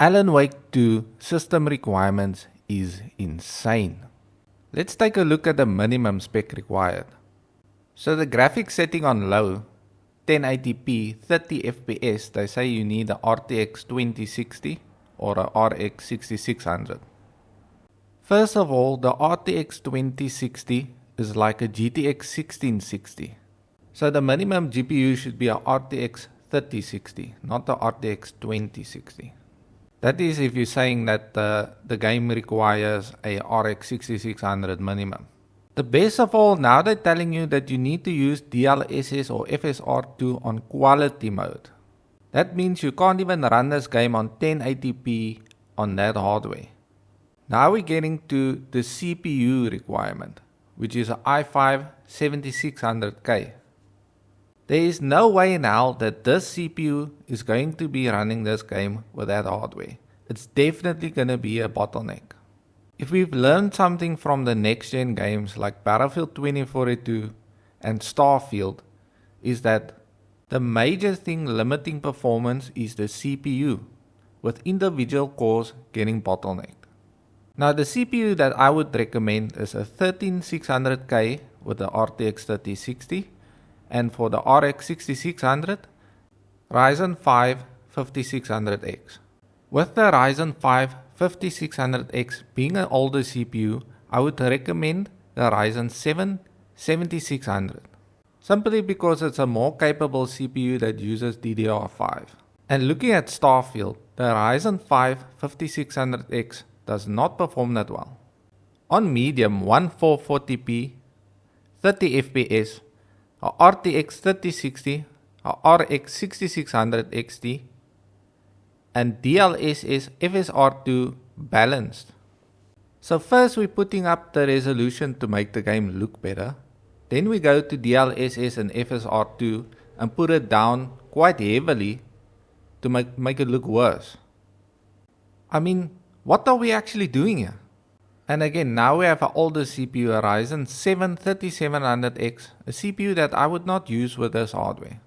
Alan Wake 2 system requirements is insane. Let's take a look at the minimum spec required. So the graphics setting on low, 1080p 30 FPS, they say you need a RTX 2060 or a RX 6600. First of all, the RTX 2060 is like a GTX 1660. So the minimum GPU should be a RTX 3060, not the RTX 2060. That is if you're saying that the game requires a RX 6600 minimum. The best of all, now they're telling you that you need to use DLSS or FSR2 on quality mode. That means you can't even run this game on 1080p on that hardware. Now we're getting to the CPU requirement, which is an i5 7600K. There is no way in hell that this CPU is going to be running this game with that hardware. It's definitely going to be a bottleneck. If we've learned something from the next gen games like Battlefield 2042 and Starfield, is that the major thing limiting performance is the CPU, with individual cores getting bottlenecked. Now the CPU that I would recommend is a 13600K with the RTX 3060, and for the RX 6600, Ryzen 5 5600X. With the Ryzen 5 5600X being an older CPU, I would recommend the Ryzen 7 7600. Simply because it's a more capable CPU that uses DDR5. And looking at Starfield, the Ryzen 5 5600X does not perform that well. On medium 1440p, 30 FPS, a RTX 3060, a RX 6600 XT, and DLSS FSR2 balanced. So first we're putting up the resolution to make the game look better. Then we go to DLSS and FSR2 and put it down quite heavily to make it look worse. I mean, what are we actually doing here? And again, now we have an older CPU, a Ryzen 7 3700X, a CPU that I would not use with this hardware.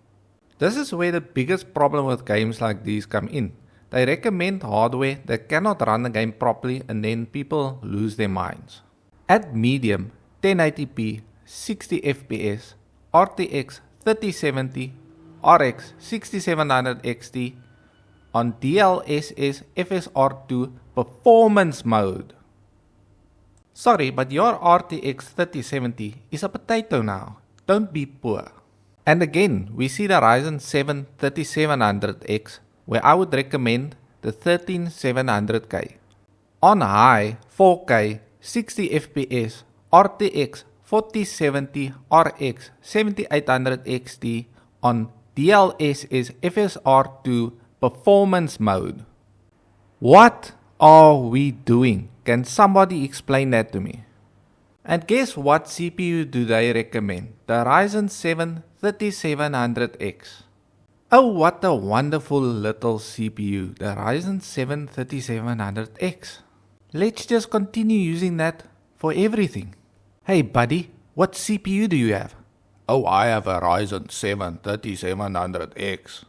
This is where the biggest problem with games like these come in. They recommend hardware that cannot run the game properly and then people lose their minds. At medium, 1080p, 60 FPS, RTX 3070, RX 6700 XT on DLSS FSR2 performance mode. Sorry, but your RTX 3070 is a potato now. Don't be poor. And again, we see the Ryzen 7 3700X, where I would recommend the 13700K. On high, 4K, 60 FPS, RTX 4070 RX 7800 XT on DLSS FSR2 performance mode. What are we doing? Can somebody explain that to me? And guess what CPU do they recommend? The Ryzen 7 3700X. Oh, what a wonderful little CPU, the Ryzen 7 3700X. Let's just continue using that for everything. Hey buddy, what CPU do you have? Oh, I have a Ryzen 7 3700X.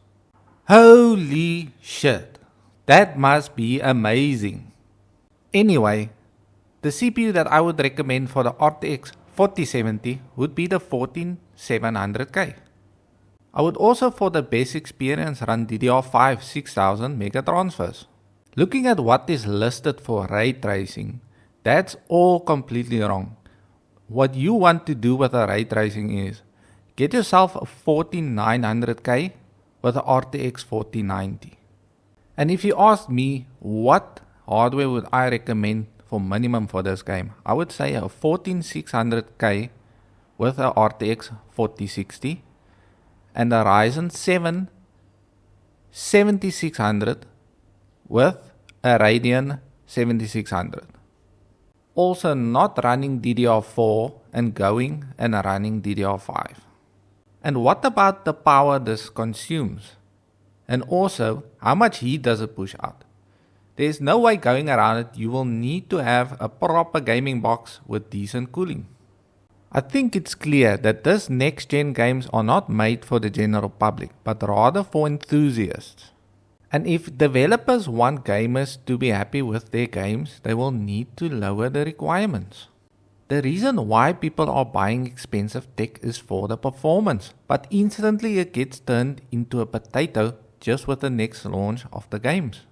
Holy shit, that must be amazing. Anyway, the CPU that I would recommend for the RTX 4070 would be the 14700K. I would also for the best experience run DDR5 6000 mega transfers. Looking at what is listed for ray tracing, that's all completely wrong. What you want to do with a ray tracing is get yourself a 14900K with a RTX 4090. And if you ask me what hardware would I recommend for minimum for this game, I would say a 14600K with a RTX 4060 and a Ryzen 7 7600 with a Radeon 7600. Also not running DDR4 and going and running DDR5. And what about the power this consumes? And also, how much heat does it push out? There's no way going around it, you will need to have a proper gaming box with decent cooling. I think it's clear that this next gen games are not made for the general public, but rather for enthusiasts. And if developers want gamers to be happy with their games, they will need to lower the requirements. The reason why people are buying expensive tech is for the performance, but instantly it gets turned into a potato just with the next launch of the games.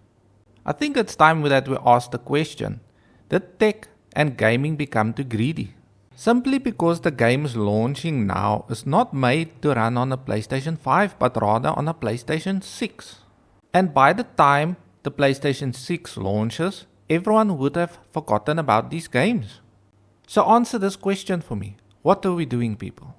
I think it's time that we ask the question, did tech and gaming become too greedy? Simply because the games launching now is not made to run on a PlayStation 5 but rather on a PlayStation 6. And by the time the PlayStation 6 launches, everyone would have forgotten about these games. So answer this question for me. What are we doing, people?